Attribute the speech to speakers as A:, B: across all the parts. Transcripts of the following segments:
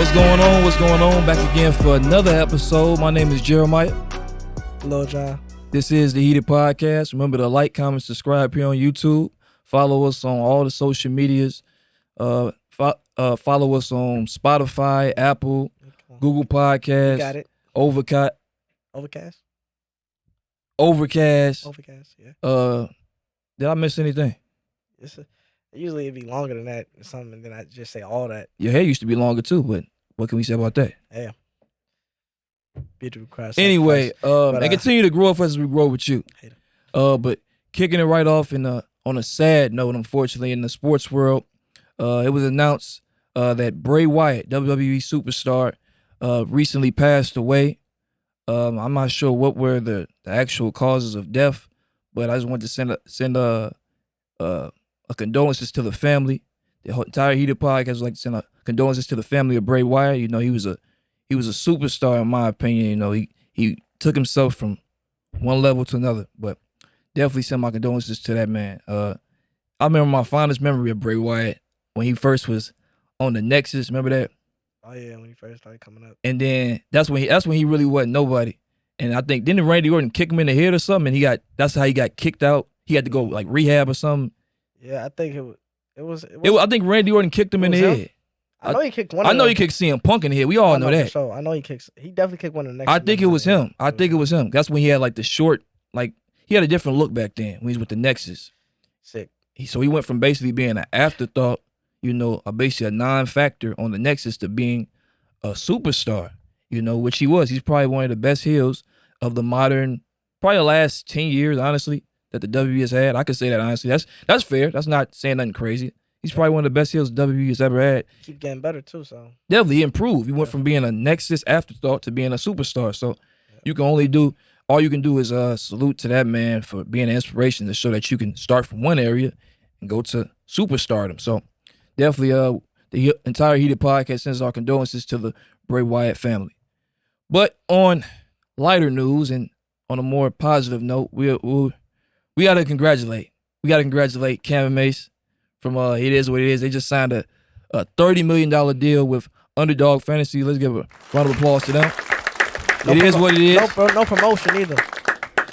A: What's going on? What's going on? Back again for another episode. My name is Jeremiah.
B: Hello, John.
A: This is the Heated Podcast. Remember to like, comment, subscribe here on YouTube. Follow us on all the social medias. Follow us on Spotify, Apple, Google Podcasts.
B: You got it.
A: Overcast.
B: Yeah.
A: Did I miss anything?
B: Usually it'd be longer than that or something, and then I just say all that.
A: Your hair used to be longer too, but what can we say about that?
B: Yeah. Beautiful cry.
A: Anyway, and continue to grow up as we grow with you. But kicking it right off on a sad note, unfortunately, in the sports world, it was announced that Bray Wyatt, WWE superstar, recently passed away. I'm not sure what were the actual causes of death, but I just wanted to send a condolences to the family. The entire Heated Podcast would like to send a condolences to the family of Bray Wyatt. You know, he was a superstar in my opinion. You know, he took himself from one level to another, but definitely send my condolences to that man. I remember my fondest memory of Bray Wyatt when he first was on the Nexus. Remember that?
B: Oh yeah, when he first started coming up.
A: And then that's when he really wasn't nobody. And I think didn't Randy Orton kick him in the head or something? And that's how he got kicked out. He had to go like rehab or something.
B: Yeah, I think it was.
A: I think Randy Orton kicked him in the head.
B: I know he kicked one.
A: I know he kicked CM Punk in the head. We all know that.
B: So I know he definitely kicked one of the next.
A: I think it was him. That's when he had like the short, like he had a different look back then when he was with the Nexus.
B: Sick.
A: So he went from basically being an afterthought, you know, basically a non-factor on the Nexus to being a superstar, you know, which he was. He's probably one of the best heels of the modern, probably the last 10 years, honestly, that the WWE has had. I could say that honestly. That's fair. That's not saying nothing crazy. He's probably one of the best heels WWE has ever had.
B: Keep getting better too, so.
A: Definitely improved. He went from being a Nexus afterthought to being a superstar. So all you can do is salute to that man for being an inspiration to show that you can start from one area and go to superstardom. So definitely the entire Heated Podcast sends our condolences to the Bray Wyatt family. But on lighter news and on a more positive note, we gotta congratulate Cam and Mace from It Is What It Is. They just signed a $30 million deal with Underdog Fantasy. Let's give a round of applause to them. It is what it is.
B: No promotion either.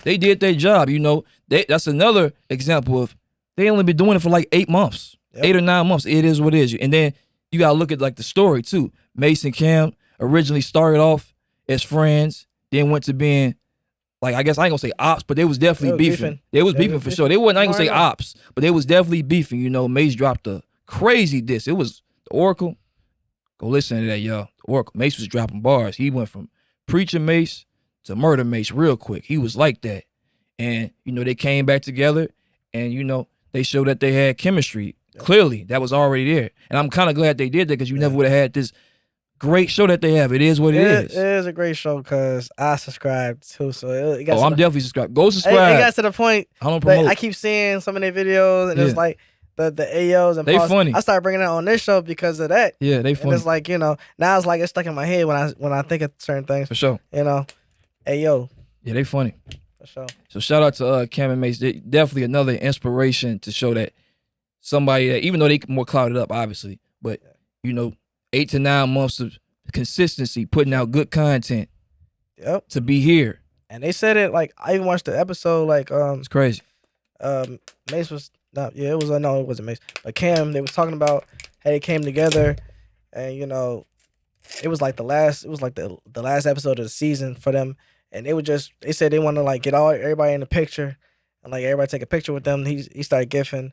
A: They did their job. You know, that's another example of they only been doing it for like 8 months, 8 or 9 months. It is what it is. And then you gotta look at like the story too. Mace and Cam originally started off as friends, then went to being like, I guess I ain't gonna say ops, but they was definitely beefing. They was beefing for sure. They wasn't, I ain't gonna say ops, but they was definitely beefing. You know, Mace dropped a crazy diss. It was the Oracle. Go listen to that, y'all. The Oracle. Mace was dropping bars. He went from preaching Mace to murder Mace real quick. He was like that. And, you know, they came back together and, you know, they showed that they had chemistry. Clearly, that was already there. And I'm kind of glad they did that because you never would have had this great show that they have. It is what it is.
B: It is a great show because I subscribed too. So
A: I'm definitely subscribed. Go subscribe.
B: It got to the point.
A: I don't promote.
B: I keep seeing some of their videos and it's like the AOs and
A: they funny.
B: I started bringing it on this show because of that.
A: Yeah, they funny.
B: And it's like, you know, now it's like it's stuck in my head when I think of certain things.
A: For sure.
B: You know, AO.
A: Yeah, they funny.
B: For sure.
A: So shout out to Cam and Mace. They definitely another inspiration to show that somebody that, even though they more clouded up, obviously, but you know, 8 to 9 months of consistency, putting out good content.
B: Yep. To
A: be here.
B: And they said it like I even watched the episode like
A: it's crazy.
B: Mace was it wasn't Mace, but Cam, they was talking about how they came together and you know, it was like the last episode of the season for them and they said they want to like get everybody in the picture and like everybody take a picture with them. He started giving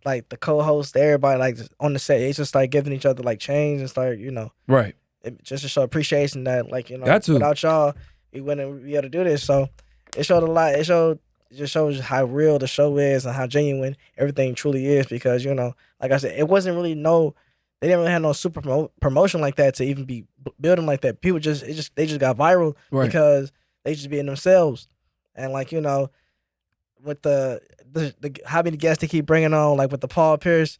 B: like the co-host, everybody like on the set, they just started giving each other like chains and started, you know,
A: right,
B: just to show appreciation that like, you know,
A: without
B: y'all we wouldn't be able to do this. So it showed a lot. It just shows how real the show is and how genuine everything truly is because, you know, like I said, it wasn't really they didn't really have no super promotion like that to even be building like that. People they just got viral because they just being themselves and like, you know, with the how many guests they keep bringing on, like with the Paul Pierce,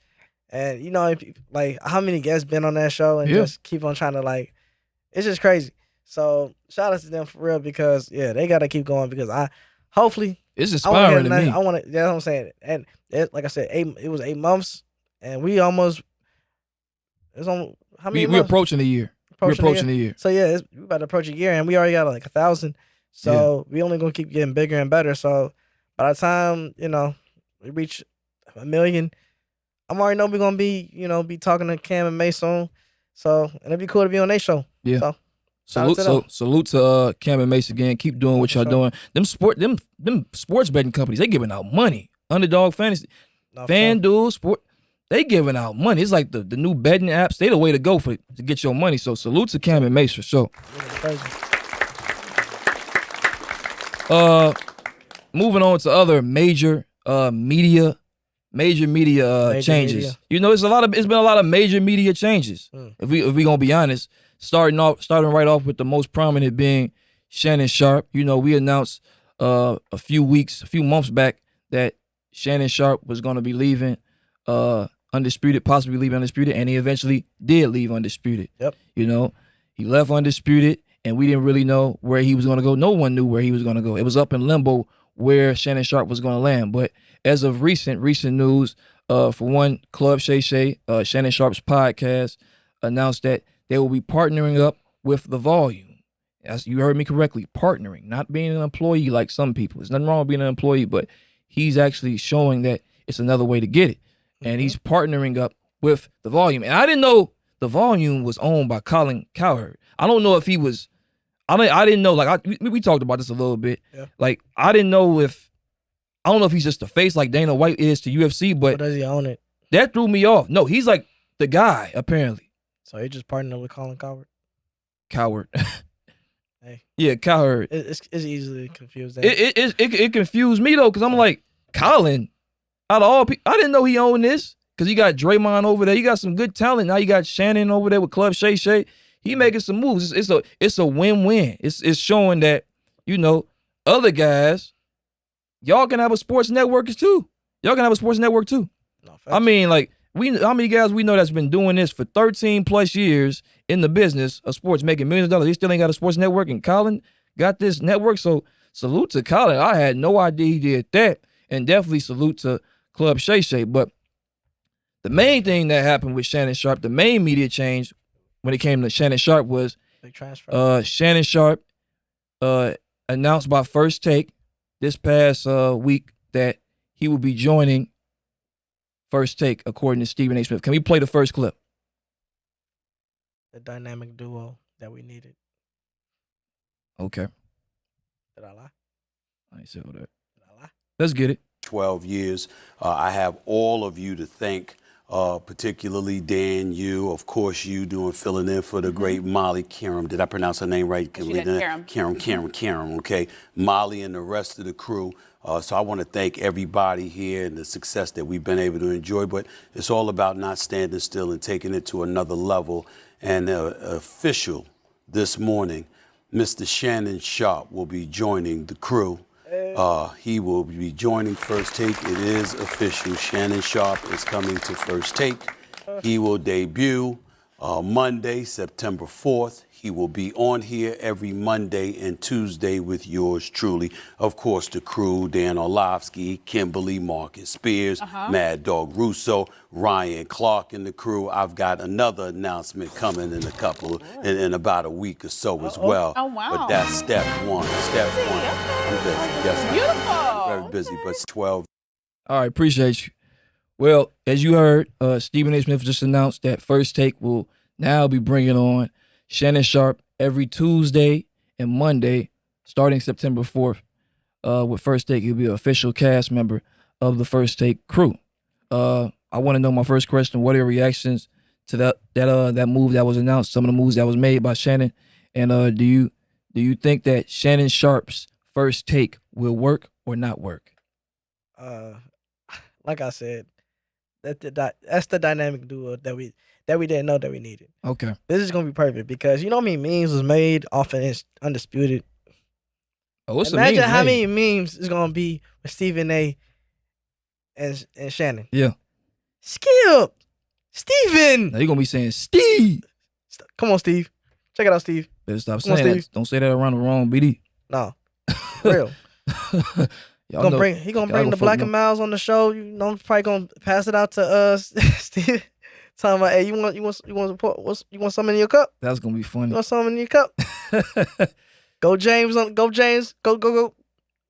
B: and you know, like how many guests been on that show and just keep on trying to like, it's just crazy. So shout out to them for real because they gotta keep going because hopefully
A: it's inspiring to me.
B: I want to. That's what I'm saying. And like I said, it was 8 months, and we almost. It's on how many
A: We're
B: months?
A: approaching the year. We're approaching the year.
B: So yeah, we about to approach a year, and we already got like 1,000. So we only gonna keep getting bigger and better. So by the time we reach 1 million, I'm already know we're gonna be talking to Cam and Mace soon. So and it'd be cool to be on their show.
A: Yeah.
B: So
A: Salute to Cam and Mace again. Keep doing what y'all doing. Them sports betting companies, they giving out money. Underdog Fantasy, FanDuel, Sport, they giving out money. It's like the new betting apps. They the way to go to get your money. So salute to Cam and Mace for sure. Moving on to other major media changes.
B: Media.
A: It's been a lot of major media changes. If we gonna be honest, starting right off with the most prominent being Shannon Sharpe. We announced a few months back that Shannon Sharpe was gonna be leaving Undisputed, possibly leaving Undisputed, and he eventually did leave Undisputed.
B: Yep.
A: He left Undisputed, and we didn't really know where he was gonna go. No one knew where he was gonna go. It was up in limbo where Shannon Sharpe was gonna land. But as of recent news, for one, Club Shay Shay, Shannon Sharpe's podcast, announced that they will be partnering up with The Volume. As you heard me correctly, partnering, not being an employee like some people. There's nothing wrong with being an employee, but he's actually showing that it's another way to get it. And he's partnering up with The Volume. And I didn't know The Volume was owned by Colin Cowherd. I don't know if he was, I didn't know, like, we talked about this a little bit.
B: Yeah.
A: Like, I don't know if he's just the face like Dana White is to UFC, but
B: or does he own it?
A: That threw me off. No, he's like the guy, apparently.
B: So he just partnered with Colin Cowherd?
A: Coward.
B: Hey.
A: Yeah, Cowherd.
B: It's easily confused.
A: It confused me, though, because I'm like, Colin, out of all people, I didn't know he owned this, because he got Draymond over there. He got some good talent. Now you got Shannon over there with Club Shay Shay. He making some moves. It's a win-win. It's showing that, other guys, y'all can have a sports network too. Y'all can have a sports network too.
B: No,
A: I mean, like, how many guys we know that's been doing this for 13 plus years in the business of sports, making millions of dollars. He still ain't got a sports network, and Colin got this network. So salute to Colin. I had no idea he did that, and definitely salute to Club Shay Shay. But the main thing that happened with Shannon Sharpe, the main media change when it came to Shannon Sharpe was Shannon Sharpe announced by First Take this past week that he will be joining First Take, according to Stephen A. Smith. Can we play the first clip?
B: The dynamic duo that we needed.
A: Okay.
B: Did I lie?
A: I ain't said that.
B: Did I lie?
A: Let's get it.
C: 12 years. I have all of you to thank, particularly Dan, you, of course, you doing filling in for the great Molly Karam. Did I pronounce her name right? Karam, okay. Molly and the rest of the crew. So I want to thank everybody here and the success that we've been able to enjoy. But it's all about not standing still and taking it to another level. And official this morning, Mr. Shannon Sharpe will be joining the crew. He will be joining First Take. It is official. Shannon Sharpe is coming to First Take. He will debut Monday, September 4th. He will be on here every Monday and Tuesday with yours truly. Of course, the crew, Dan Orlovsky, Kimberly, Marcus Spears, Mad Dog Russo, Ryan Clark and the crew. I've got another announcement coming in about a week or so as well.
D: Oh, wow.
C: But that's step one. I'm busy. Yes,
D: Beautiful.
C: I'm very busy, but it's 12.
A: All right, appreciate you. Well, as you heard, Stephen A. Smith just announced that First Take will now be bringing on Shannon Sharpe every Tuesday and Monday, starting September 4th. With First Take, he'll be an official cast member of the First Take crew. I want to know, my first question, what are your reactions to that move that was announced, some of the moves that was made by Shannon? And do you think that Shannon Sharpe's First Take will work or not work?
B: Like I said, that's the dynamic duo that we didn't know that we needed.
A: Okay.
B: This is gonna be perfect because you know how many memes was made off of Undisputed.
A: Oh, it's
B: Imagine how many memes is gonna be with Stephen A. and Shannon.
A: Yeah.
B: Skip, Steven.
A: Now you're gonna be saying Steve.
B: Come on, Steve. Check it out, Steve.
A: Better stop saying that. Don't say that around the wrong BD.
B: No, for real. He gonna bring the Black and Miles on the show. You know, probably gonna pass it out to Talking about, hey, you want something in your cup?
A: That's gonna be funny.
B: You want something in your cup? Go James, go.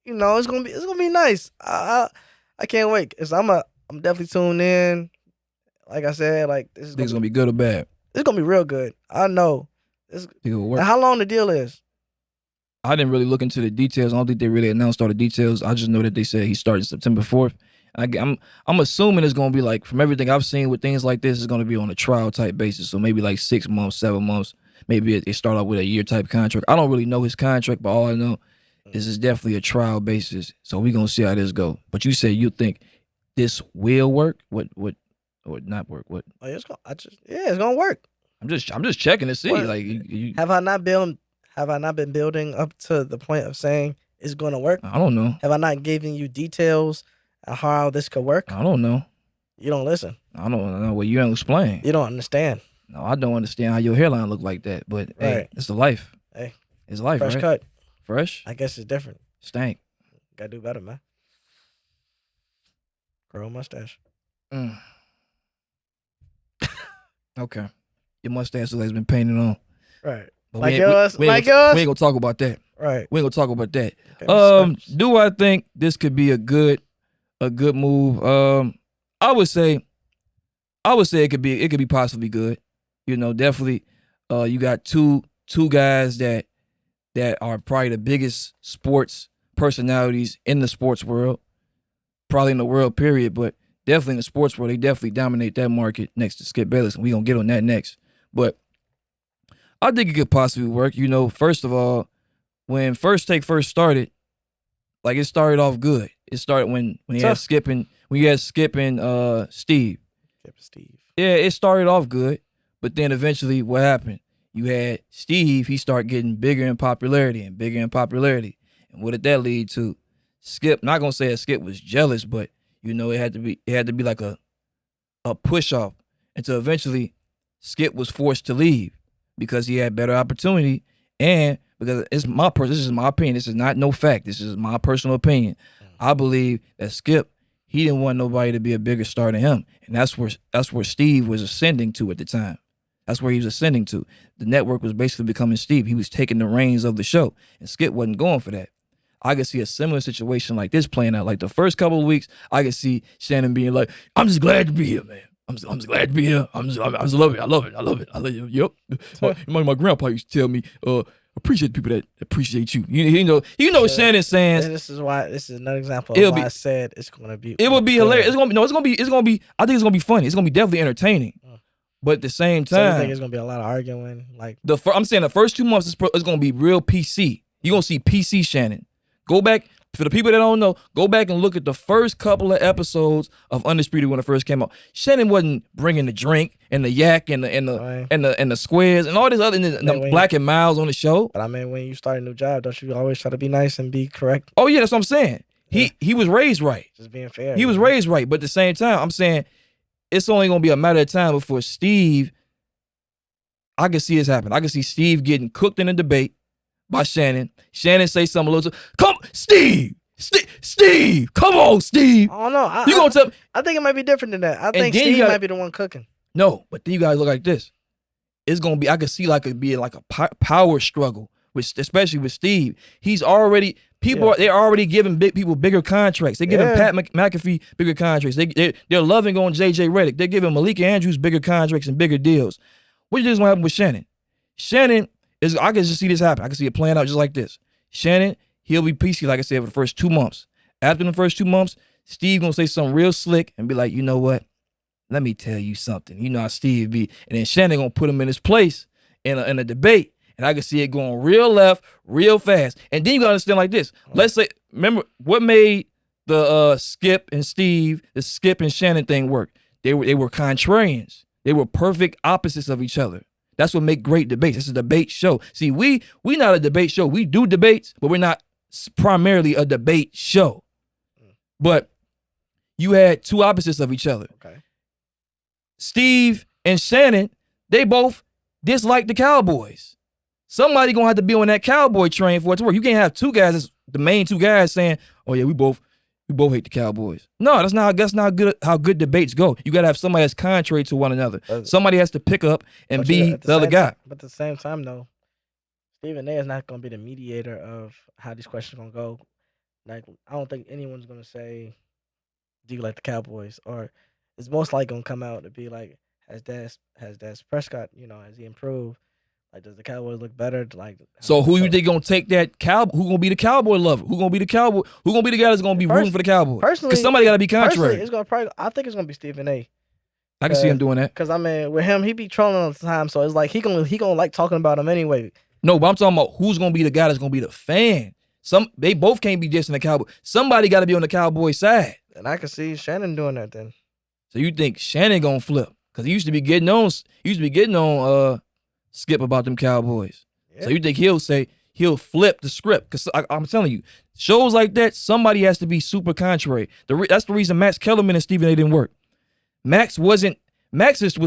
B: You know, it's gonna be nice. I can't wait. I'm definitely tuned in. Like I said, like this is
A: gonna be good or bad?
B: It's gonna be real good. I know.
A: Think it'll work.
B: And how long the deal is?
A: I didn't really look into the details. I don't think they really announced all the details. I just know that they said he started September 4th. I'm assuming it's gonna be like, from everything I've seen with things like this, it's gonna be on a trial type basis. So maybe like 6 months, 7 months. Maybe it start out with a year type contract. I don't really know his contract, but all I know is it's definitely a trial basis. So we gonna see how this go. But you say you think this will work? What or not work? What?
B: Oh, it's gonna work.
A: I'm just checking to see.
B: What?
A: Like you
B: Have I not been building up to the point of saying it's gonna work?
A: I don't know.
B: Have I not given you details on how this could work?
A: I don't know.
B: You don't listen.
A: I don't know what you don't explain.
B: You don't understand.
A: No, I don't understand how your hairline look like that. But
B: Right.
A: hey, it's the life.
B: Hey,
A: it's life.
B: fresh
A: right?
B: cut.
A: Fresh.
B: I guess it's different.
A: Stank.
B: Gotta do better, man. Grow a mustache.
A: Okay. Your mustache has been painted on.
B: Right.
A: But
B: Like
A: yours.
B: like yours.
A: We ain't gonna talk about that.
B: Right.
A: We ain't gonna talk about that.
B: Okay,
A: Do I think this could be a good move? I would say it could be possibly good. You know, definitely. You got two guys that are probably the biggest sports personalities in the sports world, probably in the world period, but definitely in the sports world, they definitely dominate that market next to Skip Bayless, and we gonna get on that next. But I think it could possibly work. You know, first of all, when First Take first started, like it started off good. It started when you had Skip and Steve. Yeah, it started off good, but then eventually what happened? You had Steve, he started getting bigger in popularity. And what did that lead to? Skip, not gonna say that Skip was jealous, but you know, it had to be like a push off until eventually Skip was forced to leave because he had better opportunity, and because this is my opinion. This is not no fact. This is my personal opinion. I believe that Skip, he didn't want nobody to be a bigger star than him, and that's where Steve was ascending to at the time. That's where he was ascending to. The network was basically becoming Steve. He was taking the reins of the show, and Skip wasn't going for that. I could see a similar situation like this playing out. Like the first couple of weeks, I could see Shannon being like, "I'm just glad to be here, man. I'm just glad to be here. I just love it. I love it. Yep." My grandpa used to tell me, "Appreciate the people that appreciate you." You know what Shannon's saying.
B: And this is another example of why I said it's gonna be.
A: It would be hilarious. It's gonna be. I think it's gonna be funny. It's gonna be definitely entertaining. But at the same time,
B: so you think it's gonna be a lot of arguing? Like
A: I'm saying, the first 2 months is gonna be real PC. You're gonna see PC Shannon. Go back, for the people that don't know, go back and look at the first couple of episodes of Undisputed when it first came out. Shannon wasn't bringing the drink and the yak and the squares and all this other, and the Black and Miles on the show.
B: But I mean, when you start a new job, don't you always try to be nice and be correct?
A: Oh yeah, that's what I'm saying. Yeah. He was raised right.
B: Just being fair.
A: He was raised right, but at the same time, I'm saying it's only gonna be a matter of time before Steve. I can see this happen. I can see Steve getting cooked in a debate by Shannon. Shannon say something a little. Come, Steve, come on, Steve.
B: I don't know. I think it might be different than that. I think Steve might be the one cooking.
A: No, but then you guys look like this. It's gonna be. I can see like it being like a power struggle, especially with Steve. He's already they're already giving big people bigger contracts. They're giving Pat McAfee bigger contracts. They're loving on JJ Redick. They're giving Malika Andrews bigger contracts and bigger deals. What do you think is gonna happen with Shannon? Shannon is. I can just see this happen. I can see it playing out just like this. Shannon, he'll be PC, like I said, for the first 2 months. After the first 2 months, Steve gonna say something real slick and be like, you know what? Let me tell you something. You know how Steve be. And then Shannon gonna put him in his place in a debate. And I can see it going real left, real fast. And then you gotta understand like this. Let's say, remember what made the Skip and Shannon thing work? They were contrarians. They were perfect opposites of each other. That's what make great debates. It's a debate show. See, we not a debate show. We do debates, but we're not primarily a debate show. But you had two opposites of each other.
B: Okay.
A: Steve and Shannon, they both dislike the Cowboys. Somebody gonna have to be on that Cowboy train for it to work. You can't have two guys, the main two guys, saying, "Oh yeah, we both We both hate the Cowboys. No, that's not good how good debates go. You gotta have somebody that's contrary to one another. Somebody has to pick up and be the other guy.
B: But at the same time, though, Stephen A is not gonna be the mediator of how these questions are gonna go. Like, I don't think anyone's gonna say, "Do you like the Cowboys?" Or it's most likely gonna come out to be like, "Has Dak Prescott, has he improved? Like, does the Cowboys look better?" Like,
A: so who you think gonna take that Who gonna be the Cowboy lover? Who gonna be the Cowboy? Who gonna be the guy that's gonna be rooting for the Cowboys?
B: Personally,
A: because somebody gotta be contrary.
B: It's gonna I think it's gonna be Stephen A.
A: I can see him doing that.
B: Because I mean, with him, he be trolling all the time, so it's like he gonna like talking about him anyway.
A: No, but I'm talking about who's gonna be the guy that's gonna be the fan. They both can't be dissing the Cowboys. Somebody got to be on the Cowboy side.
B: And I can see Shannon doing that then.
A: So you think Shannon gonna flip? Because he used to be getting on Skip about them Cowboys. Yeah. So you think he'll flip the script? Because I'm telling you, shows like that, somebody has to be super contrary. That's the reason Max Kellerman and Stephen A didn't work. Max was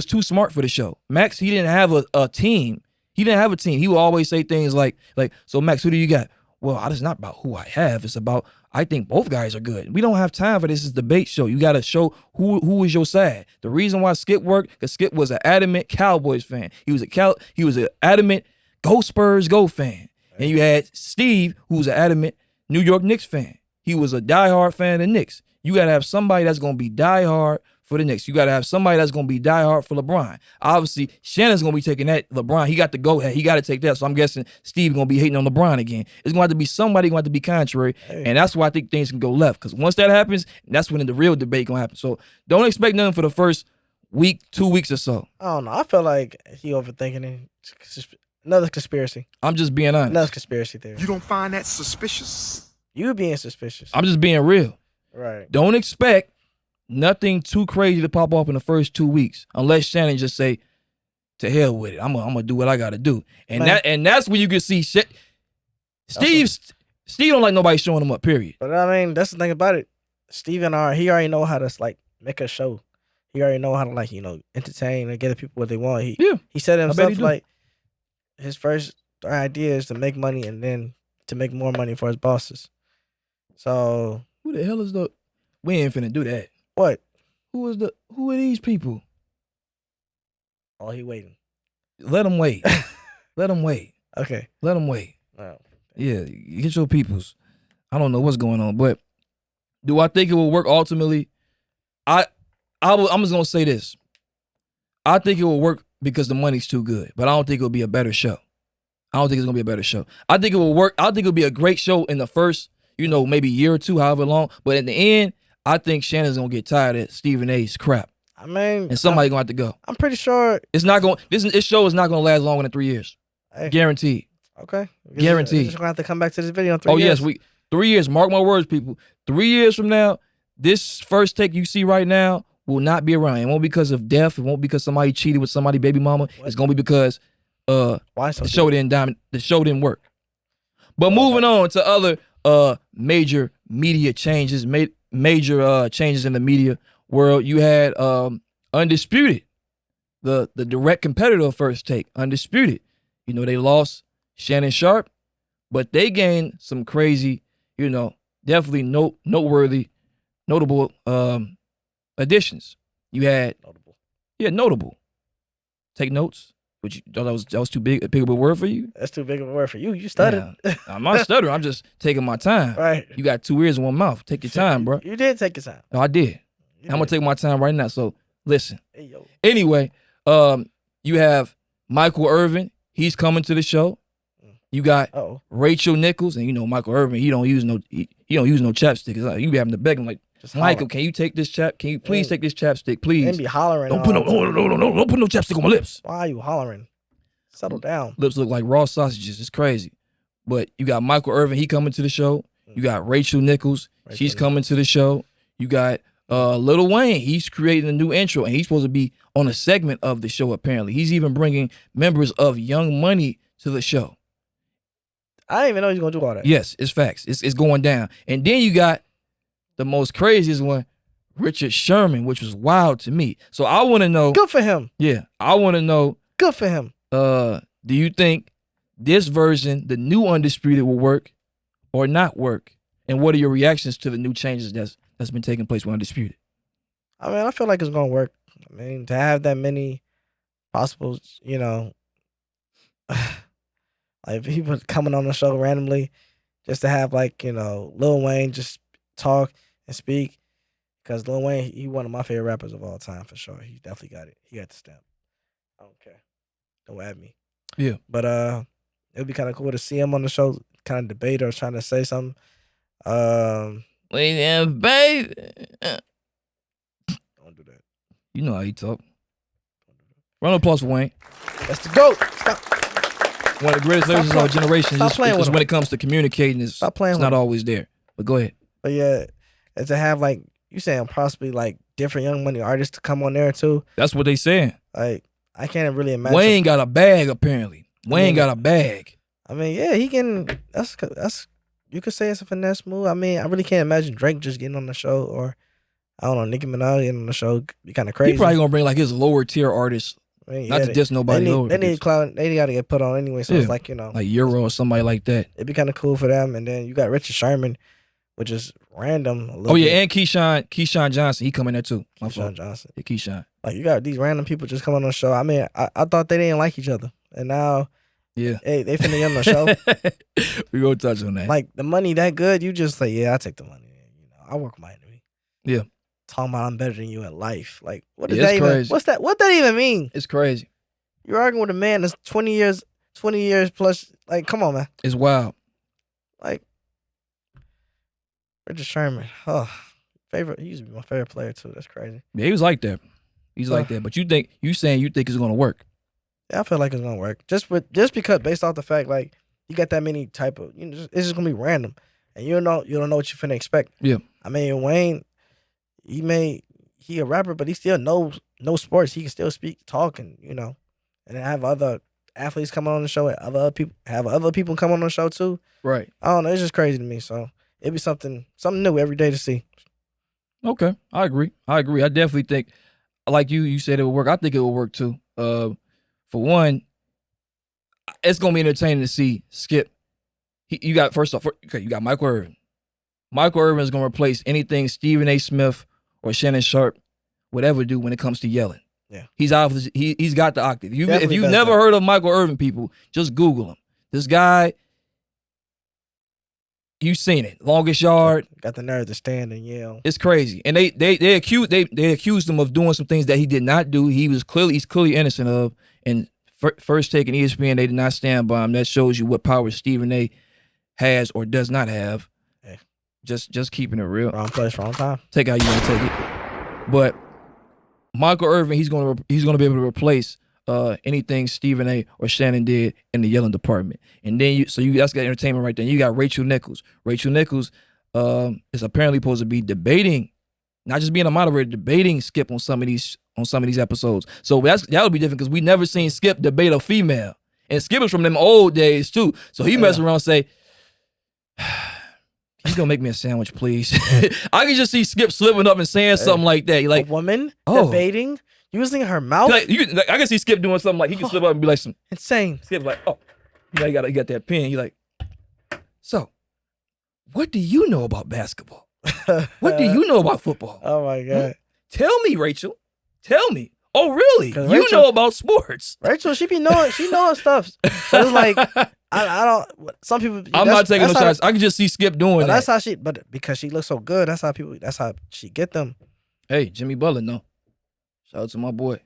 A: too smart for the show. Max, he didn't have a team. He didn't have a team. He would always say things like, so Max, who do you got? Well, it's not about who I have. It's about I think both guys are good. We don't have time for this. It's a debate show. You got to show who is your side. The reason why Skip worked, because Skip was an adamant Cowboys fan. He was an adamant Go Spurs Go fan. And you had Steve, who was an adamant New York Knicks fan. He was a diehard fan of the Knicks. You got to have somebody that's going to be diehard for the Knicks. You got to have somebody that's going to be diehard for LeBron. Obviously, Shannon's going to be taking that. LeBron, he got to go ahead. He got to take that. So I'm guessing Steve going to be hating on LeBron again. It's going to have to be somebody going to have to be contrary. And that's why I think things can go left. Because once that happens, that's when the real debate going to happen. So don't expect nothing for the first week, 2 weeks or so.
B: I don't know. I feel like he overthinking it. Another conspiracy.
A: I'm just being honest.
B: Another conspiracy theory.
D: You don't find that suspicious?
B: You being suspicious.
A: I'm just being real.
B: Right.
A: Don't expect nothing too crazy to pop off in the first 2 weeks, unless Shannon just say, "To hell with it. I'm gonna do what I gotta do." And that's when you can see shit. Steve don't like nobody showing him up. Period.
B: But I mean, that's the thing about it. Steven he already know how to make a show. He already know how to entertain and get the people what they want. He said himself his first idea is to make money and then to make more money for his bosses. So
A: who the hell is we ain't finna do that.
B: What?
A: Who are these people?
B: Oh, he waiting.
A: Let him wait. Let him wait.
B: Okay.
A: Let him wait.
B: Oh.
A: Yeah, get your peoples. I don't know what's going on, but do I think it will work ultimately? I'm just gonna say this. I think it will work because the money's too good, but I don't think it'll be a better show. I don't think it's gonna be a better show. I think it will work. I think it'll be a great show in the first, maybe year or two, however long. But in the end, I think Shannon's gonna get tired of Stephen A's crap.
B: I mean,
A: and somebody's gonna have to go.
B: I'm pretty sure
A: it's not going. This show is not gonna last longer than 3 years.
B: Hey.
A: Guaranteed.
B: Okay.
A: Guaranteed.
B: You're gonna have to come back to this video in 3 years.
A: Oh yes, 3 years. Mark my words, people. 3 years from now, this first take you see right now will not be around. It won't be because of death. It won't be because somebody cheated with somebody's baby mama. What? It's gonna be because the show didn't work. But moving on to other major media changes, major changes in the media world. You had Undisputed, the direct competitor of First Take. Undisputed, they lost Shannon Sharpe, but they gained some crazy, definitely notable additions. You had notable. Take notes. But you thought that was too big of a word for you?
B: That's too big of a word for you. You stuttered.
A: Yeah. I'm not stuttering. I'm just taking my time.
B: Right.
A: You got 2 ears and 1 mouth. Take your time, bro.
B: You did take your time.
A: No, I did. I'm gonna take my time right now. So listen.
B: Hey, yo.
A: Anyway, you have Michael Irvin. He's coming to the show. You got Rachel Nichols, and Michael Irvin. He don't use no chapstick. You be having to beg him like, Michael, can you take this chap? Can you please take this chapstick, please?
B: And be hollering.
A: Don't put no chapstick on my lips.
B: Why are you hollering? Settle down.
A: Lips look like raw sausages. It's crazy. But you got Michael Irvin. He coming to the show. You got Rachel Nichols. She's coming to the show. You got Lil Wayne. He's creating a new intro, and he's supposed to be on a segment of the show. Apparently, he's even bringing members of Young Money to the show.
B: I didn't even know he's gonna do all that.
A: Yes, it's facts. It's going down. And then you got the most craziest one, Richard Sherman, which was wild to me. So I want to know.
B: Good for him.
A: Yeah, I want to know.
B: Good for him.
A: Do you think this version, the new Undisputed, will work or not work? And what are your reactions to the new changes that's been taking place with Undisputed?
B: I mean, I feel like it's gonna work. I mean, to have that many possible, like people coming on the show randomly, just to have like Lil Wayne just talk and speak, because Lil Wayne, he one of my favorite rappers of all time for sure. He definitely got it. He got the stamp. I don't care. Don't add me.
A: Yeah.
B: But it would be kind of cool to see him on the show, kind of debate or trying to say something.
A: Baby.
B: Don't do that.
A: You know how he talk. Round of applause for Wayne.
B: That's the GOAT. Stop.
A: One of the greatest lyricists of our generation.
B: Stop playing with
A: just
B: him.
A: when it comes to communicating, it's not always there. But go ahead.
B: But yeah, and to have like you saying possibly like different Young Money artists to come on there too.
A: That's what they saying.
B: Like I can't really imagine.
A: Wayne got a bag apparently. Wayne got a bag.
B: I mean, yeah, he can. That's you could say it's a finesse move. I mean, I really can't imagine Drake just getting on the show, or I don't know, Nicki Minaj getting on the show. Be kind of crazy.
A: He probably gonna bring like his lower tier artists.
B: I mean,
A: not to diss nobody.
B: They need clown. They got to get put on anyway. So it's like
A: like Euro or somebody like that.
B: It'd be kind of cool for them. And then you got Richard Sherman, which is random.
A: Oh yeah, and Keyshawn Johnson. He coming there too.
B: Keyshawn Johnson.
A: Yeah, Keyshawn.
B: Like you got these random people just coming on the show. I mean, I thought they didn't like each other, and now they finna get on the show.
A: We gonna touch on that.
B: Like the money that good, you just like I take the money. I work with my enemy.
A: Yeah.
B: Talking about I'm better than you in life. Like what does
A: that
B: even?
A: Crazy.
B: What's that? What that even mean?
A: It's crazy.
B: You're arguing with a man that's 20 years plus. Like, come on, man.
A: It's wild.
B: Like, Richard Sherman. Oh, favorite. He used to be my favorite player, too. That's crazy.
A: Yeah, he was like that. He's like that. But you saying it's going to work.
B: Yeah, I feel like it's going to work. Just because, based off the fact, like, you got that many type of, it's just going to be random. And you don't know what you're finna expect.
A: Yeah.
B: I mean, Wayne, he a rapper, but he still knows no sports. He can still speak, talk, and and then have other athletes come on the show, and other people come on the show too.
A: Right.
B: I don't know. It's just crazy to me. So it'd be something new every day to see.
A: Okay, I agree. I definitely think, like you said, it would work. I think it will work too. For one, it's gonna be entertaining to see Skip. You got you got Michael Irvin. Michael Irvin is gonna replace anything Stephen A. Smith or Shannon Sharpe would ever do when it comes to yelling.
B: Yeah,
A: he's obviously he's got the octave. If you've never heard of Michael Irvin, people, just Google him. This guy, you've seen it. Longest yard.
B: Got the nerve to stand and yell.
A: It's crazy. And they accused him of doing some things that he did not do. He's clearly innocent of. And first take in ESPN, they did not stand by him. That shows you what power Stephen A. has or does not have.
B: Hey.
A: Just keeping it real.
B: Wrong place, wrong time.
A: Take how you want to take it. But Michael Irvin, he's gonna be able to replace anything Stephen A. or Shannon did in the yelling department. And then that's got entertainment right there. You got Rachel Nichols. Rachel Nichols is apparently supposed to be debating, not just being a moderator, debating Skip on some of these episodes. So that would be different because we never seen Skip debate a female. And Skip is from them old days too. So he mess around and say, he's gonna make me a sandwich, please. I can just see Skip slipping up and saying something like that. Like
B: a woman debating, using her mouth.
A: I can see Skip doing something like he can slip up and be like some
B: insane.
A: Skip like, you got that pen. He like, so, what do you know about basketball? What do you know about football?
B: Oh my God!
A: Tell me, Rachel. Tell me. Oh really? You know about sports?
B: Rachel, she knowing stuff. So it's like. I don't. Some people.
A: I'm not taking no shots. I can just see Skip doing that.
B: That's how but because she looks so good, that's how she get them.
A: Hey, Jimmy Butler, no. Shout out to my boy.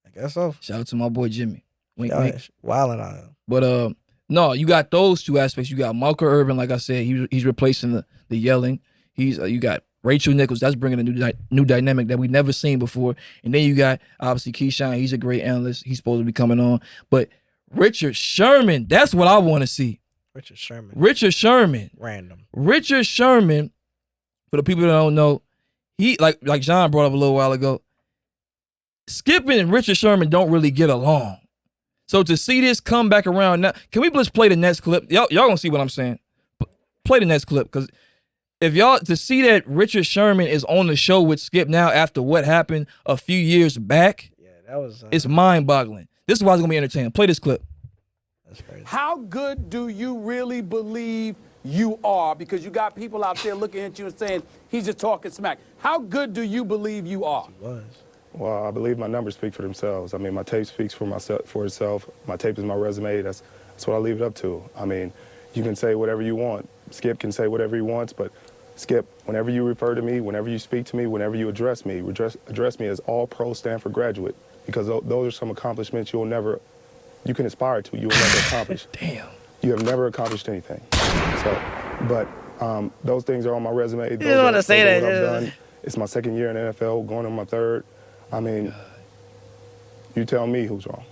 B: I guess so.
A: Shout out to my boy Jimmy. Wink, wink.
B: Wilding on him.
A: But no, you got those two aspects. You got Michael Irvin, like I said, he's replacing the yelling. You got Rachel Nichols. That's bringing a new dynamic that we've never seen before. And then you got obviously Keyshawn. He's a great analyst. He's supposed to be coming on, but. Richard Sherman, that's what I want to see.
B: Richard Sherman. Random.
A: Richard Sherman, for the people that don't know, he like John brought up a little while ago, Skip and Richard Sherman don't really get along. So to see this come back around now, can we just play the next clip? Y'all gonna see what I'm saying. Play the next clip, because if y'all to see that Richard Sherman is on the show with Skip now after what happened a few years back,
B: that was
A: it's mind-boggling. This is why it's gonna be entertaining. Play this clip.
B: That's crazy.
E: How good do you really believe you are? Because you got people out there looking at you and saying, he's just talking smack. How good do you believe you are?
F: Well, I believe my numbers speak for themselves. I mean, my tape speaks for itself. My tape is my resume. That's what I leave it up to. I mean, you can say whatever you want. Skip can say whatever he wants, but Skip, whenever you refer to me, whenever you speak to me, whenever you address me as All-Pro Stanford graduate, because those are some accomplishments you can aspire to. You will never accomplish.
A: Damn.
F: You have never accomplished anything. So, but those things are on my resume.
B: You don't want to say that.
F: What I've done. It's my second year in the NFL, going on my third. I mean, you tell me who's wrong.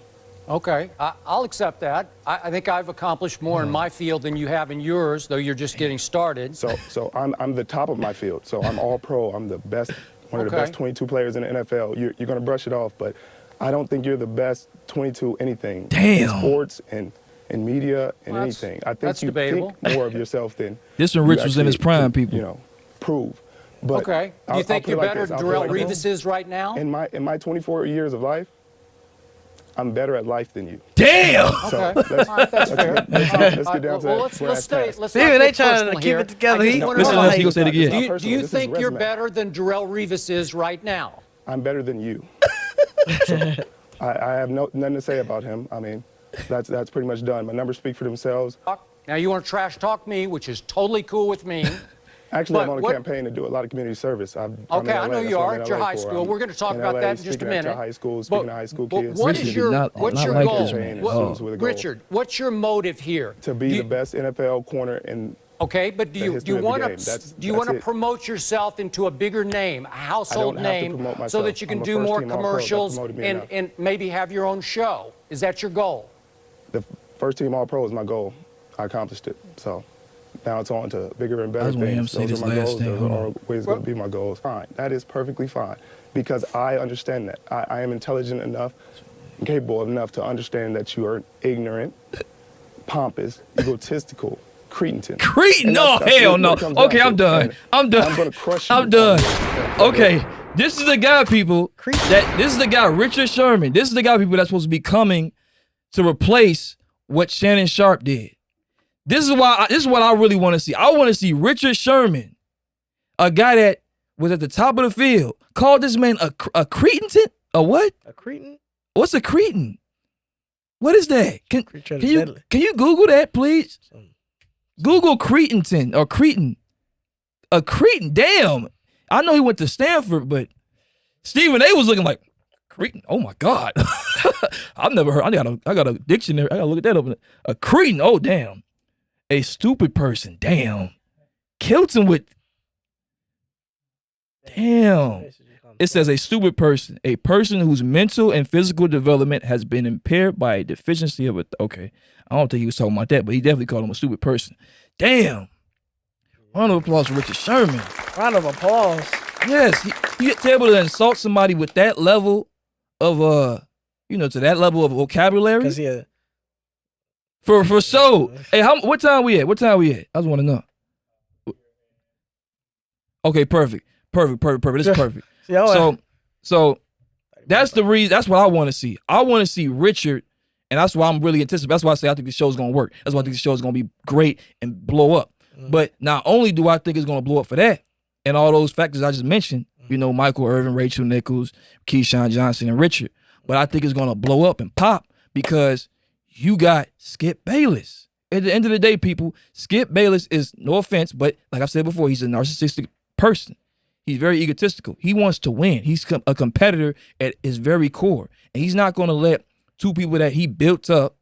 G: Okay, I'll accept that. I think I've accomplished more in my field than you have in yours, though you're just getting started.
F: So I'm the top of my field. So I'm all pro. I'm the best, one of the best 22 players in the NFL. You're going to brush it off, but I don't think you're the best 22 anything.
A: Damn.
F: In sports and in media and anything. I think you
G: debatable.
F: think more of yourself than
A: This one Rich was in his prime, people.
F: You know, prove. But
G: Okay. Do you think you're better than Darrelle Revis is right now?
F: In my 24 years of life, I'm better at life than you.
A: Damn.
F: So
G: Okay. All right, that's fair.
F: let's get down to
G: well,
F: that.
G: let's stay. Let's
B: Steven,
G: not
B: they
G: get
B: trying
G: personal
B: to keep
G: here.
B: it together.
G: I just wanna
A: Listen,
G: know,
A: he gonna say it again.
G: Do you think you're better than Darrelle Revis is right now?
F: I'm better than you. So, I have nothing to say about him. I mean, that's pretty much done. My numbers speak for themselves.
G: Now you want to trash talk me, which is totally cool with me.
F: Actually, I'm on a campaign to do a lot of community service.
G: Okay, I know you are at your high school. We're going to talk about that in just a minute.
F: At high school, speaking to high school kids.
G: What is your goal?
F: Richard,
G: Richard, what's your motive here?
F: To be the best NFL corner in.
G: Okay, but do you want to promote yourself into a bigger name, a household name, so that you can do more commercials and maybe have your own show? Is that your goal?
F: The first team All-Pro is my goal. I accomplished it. So now it's on to bigger and better things. Those are my goals. Those are always going to be my goals. Fine. That is perfectly fine because I understand that. I am intelligent enough and capable enough to understand that you are ignorant, pompous, egotistical, cretin.
A: Cretin? No, hell no. Okay, I'm done. I'm done.
F: I'm going to crush you.
A: I'm done. Okay, this is the guy, people. This is the guy, Richard Sherman. This is the guy, people, that's supposed to be coming to replace what Shannon Sharpe did. This is what I really want to see. I want to see Richard Sherman, a guy that was at the top of the field, called this man a cretin? A what?
B: A cretin?
A: What's a cretin? What is that? Can you Google that, please? Google cretin or cretin. A cretin. Damn. I know he went to Stanford, but Stephen A was looking like cretin. Oh my God. I've never heard. I got a dictionary. I gotta look at that up. A cretin. Oh damn. A stupid person. Damn. Kilton with. Damn. It says a stupid person, a person whose mental and physical development has been impaired by a deficiency of it. Okay. I don't think he was talking about that, but he definitely called him a stupid person. Damn. Round of applause for Richard Sherman.
B: Round of applause.
A: Yes. He get able to insult somebody with that level of, to that level of vocabulary.
B: Because he
A: For sure. Hey, what time we at? I just want to know. Okay, perfect. This is perfect. So that's the reason. That's what I want to see. I want to see Richard, and that's why I'm really anticipating. That's why I say I think the show's gonna work. That's why I think the show's gonna be great and blow up. But not only do I think it's gonna blow up for that, and all those factors I just mentioned, Michael Irvin, Rachel Nichols, Keyshawn Johnson, and Richard, but I think it's gonna blow up and pop because you got Skip Bayless. At the end of the day, people, Skip Bayless is, no offense, but like I've said before, he's a narcissistic person. He's very egotistical. He wants to win. He's a competitor at his very core. And he's not going to let two people that he built up,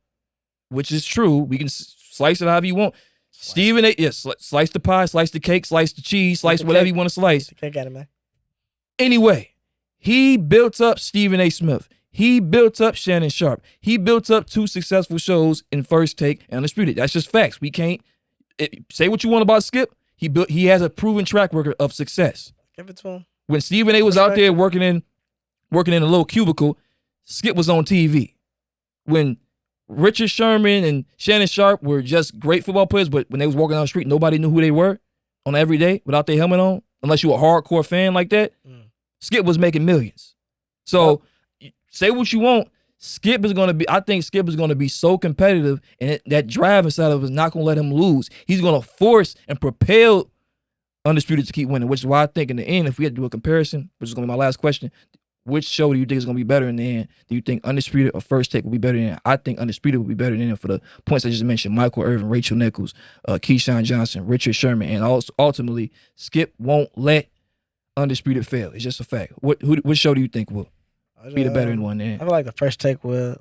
A: which is true, we can slice it however you want. Stephen A. Yes, slice the pie, slice the cake, slice the cheese, slice whatever you want to slice.
B: Cake at it, man.
A: Anyway, he built up Stephen A. Smith. He built up Shannon Sharpe. He built up 2 successful shows in First Take and Undisputed. That's just facts. We can't say what you want about Skip. He has a proven track record of success.
B: Give it to him.
A: When Stephen A. was out there working in a little cubicle, Skip was on TV. When Richard Sherman and Shannon Sharpe were just great football players, but when they was walking down the street, nobody knew who they were on every day without their helmet on, unless you were a hardcore fan like that. Skip was making millions. So say what you want. Skip is going to be, I think Skip is going to be so competitive, and that drive inside of him is not going to let him lose. He's going to force and propel Undisputed to keep winning, which is why I think in the end, if we had to do a comparison, which is going to be my last question, which show do you think is going to be better in the end? Do you think Undisputed or First Take will be better in the end? I think Undisputed will be better in the end for the points I just mentioned. Michael Irvin, Rachel Nichols, Keyshawn Johnson, Richard Sherman, and also ultimately, Skip won't let Undisputed fail. It's just a fact. What show do you think will be the better one in the end?
B: I feel like the First Take will,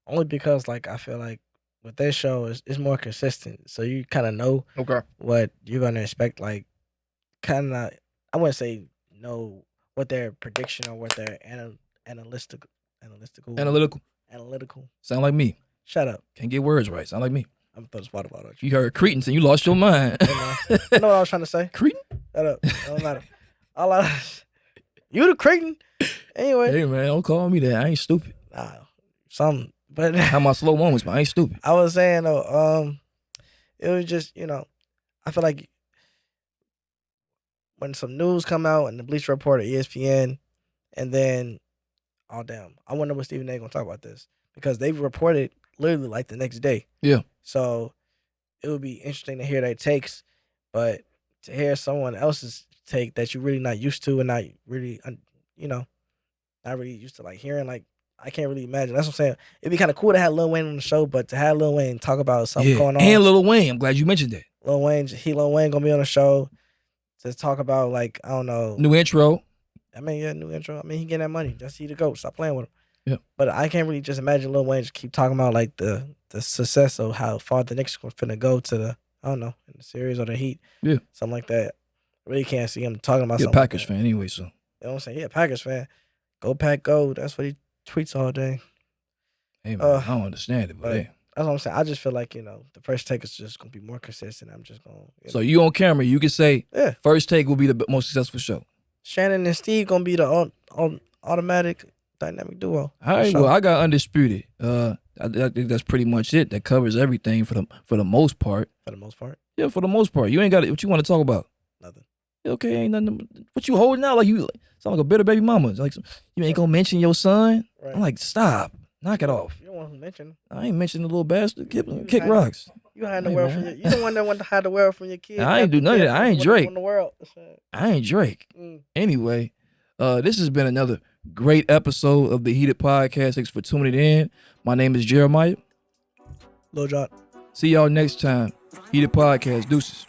B: only because like I feel like with this show it's more consistent. So you kind of know what you're going to expect. Like, kind of, I wouldn't say know what their prediction or what their analytical.
A: Sound like me.
B: Shut up.
A: Can't get words right. Sound like me.
B: I'm gonna throw this water bottle at
A: you. You heard Cretans and you lost your mind.
B: You know what I was trying to say?
A: Cretan?
B: Shut up. It don't matter. You the Cretan. Anyway.
A: Hey man, don't call me that. I ain't stupid.
B: Nah, but
A: how my slow moments, but I ain't stupid.
B: I was saying though, it was just, I feel like when some news come out and the Bleacher Report or ESPN, and then, oh damn, I wonder what Stephen A. gonna talk about this, because they've reported literally like the next day.
A: Yeah.
B: So it would be interesting to hear their takes, but to hear someone else's take that you're really not used to and not really, not really used to like hearing, like I can't really imagine. That's what I'm saying. It'd be kind of cool to have Lil Wayne on the show, but to have Lil Wayne talk about something going on.
A: And Lil Wayne, I'm glad you mentioned that.
B: Lil Wayne gonna be on the show to talk about, like, I don't know.
A: New intro.
B: I mean, yeah, new intro. I mean, he getting that money. That's he the GOAT. Stop playing with him.
A: Yeah.
B: But I can't really just imagine Lil Wayne just keep talking about like the success of how far the Knicks are finna go to the, I don't know, in the series or the Heat.
A: Yeah.
B: Something like that. I really can't see him talking about
A: You're
B: something.
A: a Packers fan anyway, so.
B: You know what I'm saying? Yeah, Packers fan. Go Pack, go. That's what he tweets all day.
A: Hey man, I don't understand it, but hey.
B: That's what I'm saying. I just feel like, the First Take is just gonna be more consistent. I'm just gonna.
A: So you on camera, you can say,
B: yeah,
A: First Take will be the most successful show.
B: Shannon and Steve gonna be the automatic dynamic duo.
A: All right, well, I got Undisputed. I think that's pretty much it. That covers everything for the most part.
B: For the most part?
A: Yeah, for the most part. You ain't got it. What you want to talk about?
B: Nothing.
A: Okay, ain't nothing. What you holding out like you sound like a bitter baby mama? Like you ain't gonna mention your son? Right. I'm like, stop, knock it off.
B: You don't want to mention.
A: I ain't mentioning the little bastard. Kick rocks.
B: You hide the world from your. You the one that want to hide the world from your kids.
A: I ain't do none of that. I ain't Drake.
B: The world.
A: I ain't Drake. Anyway, this has been another great episode of the Heated Podcast. Thanks for tuning in. My name is Jeremiah.
B: Lil John.
A: See y'all next time. Heated Podcast. Deuces.